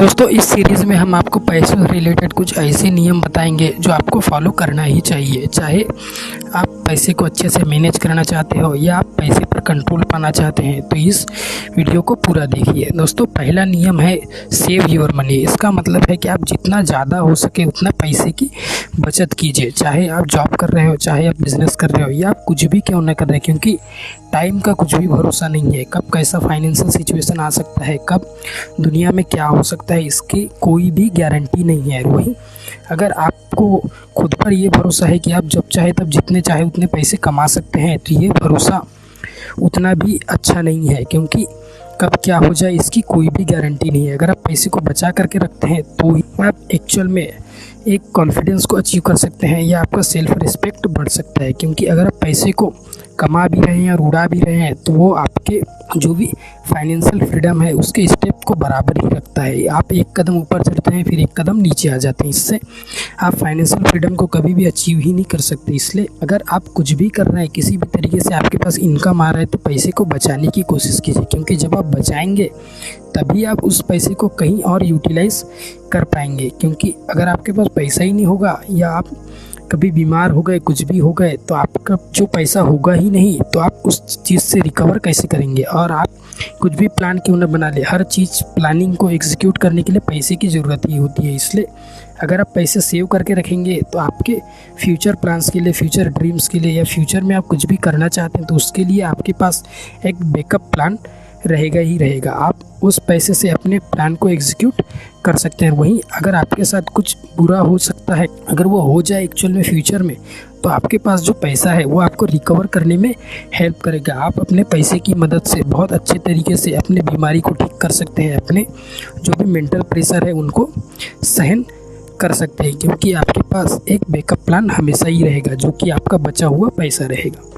दोस्तों इस सीरीज़ में हम आपको पैसों से रिलेटेड कुछ ऐसे नियम बताएंगे जो आपको फॉलो करना ही चाहिए। चाहे आप पैसे को अच्छे से मैनेज करना चाहते हो या आप पैसे पर कंट्रोल पाना चाहते हैं तो इस वीडियो को पूरा देखिए। दोस्तों पहला नियम है सेव योर मनी। इसका मतलब है कि आप जितना ज़्यादा हो सके उतना पैसे की बचत कीजिए। चाहे आप जॉब कर रहे हो, चाहे आप बिज़नेस कर रहे हो या आप कुछ भी क्यों ना कर रहे, क्योंकि टाइम का कुछ भी भरोसा नहीं है। कब कैसा फाइनेंशियल सिचुएशन आ सकता है, कब दुनिया में क्या हो सकता है, इसकी कोई भी गारंटी नहीं है। वहीं अगर आपको खुद पर ये भरोसा है कि आप जब चाहे तब जितने चाहे उतने पैसे कमा सकते हैं तो ये भरोसा उतना भी अच्छा नहीं है, क्योंकि कब क्या हो जाए इसकी कोई भी गारंटी नहीं है। अगर आप पैसे को बचा करके रखते हैं तो ही आप एक्चुअल में एक कॉन्फिडेंस को अचीव कर सकते हैं या आपका सेल्फ रिस्पेक्ट बढ़ सकता है। क्योंकि अगर आप पैसे को कमा भी रहे हैं और उड़ा भी रहे हैं तो वो आपके जो भी फाइनेंशियल फ्रीडम है उसके स्टेप को बराबर ही रखता है। आप एक कदम ऊपर चढ़ते हैं फिर एक कदम नीचे आ जाते हैं, इससे आप फाइनेंशियल फ्रीडम को कभी भी अचीव ही नहीं कर सकते। इसलिए अगर आप कुछ भी कर रहे हैं, किसी भी तरीके से आपके पास इनकम आ रहा है तो पैसे को बचाने की कोशिश कीजिए, क्योंकि जब आप बचाएंगे तभी आप उस पैसे को कहीं और यूटिलाइज़ कर पाएंगे। क्योंकि अगर आपके पास पैसा ही नहीं होगा या आप कभी बीमार हो गए, कुछ भी हो गए, तो आपका जो पैसा होगा ही नहीं तो आप उस चीज़ से रिकवर कैसे करेंगे। और आप कुछ भी प्लान क्यों ना बना ले, हर चीज़ प्लानिंग को एग्जीक्यूट करने के लिए पैसे की ज़रूरत ही होती है। इसलिए अगर आप पैसे सेव करके रखेंगे तो आपके फ्यूचर प्लान्स के लिए, फ्यूचर ड्रीम्स के लिए या फ्यूचर में आप कुछ भी करना चाहते हैं तो उसके लिए आपके पास एक बैकअप प्लान रहेगा ही रहेगा। आप उस पैसे से अपने प्लान को एग्जीक्यूट कर सकते हैं। वहीं अगर आपके साथ कुछ बुरा हो सकता है, अगर वो हो जाए एक्चुअल में फ्यूचर में, तो आपके पास जो पैसा है वो आपको रिकवर करने में हेल्प करेगा। आप अपने पैसे की मदद से बहुत अच्छे तरीके से अपने बीमारी को ठीक कर सकते हैं, अपने जो भी मेंटल प्रेशर है उनको सहन कर सकते हैं, क्योंकि आपके पास एक बैकअप प्लान हमेशा ही रहेगा जो कि आपका बचा हुआ पैसा रहेगा।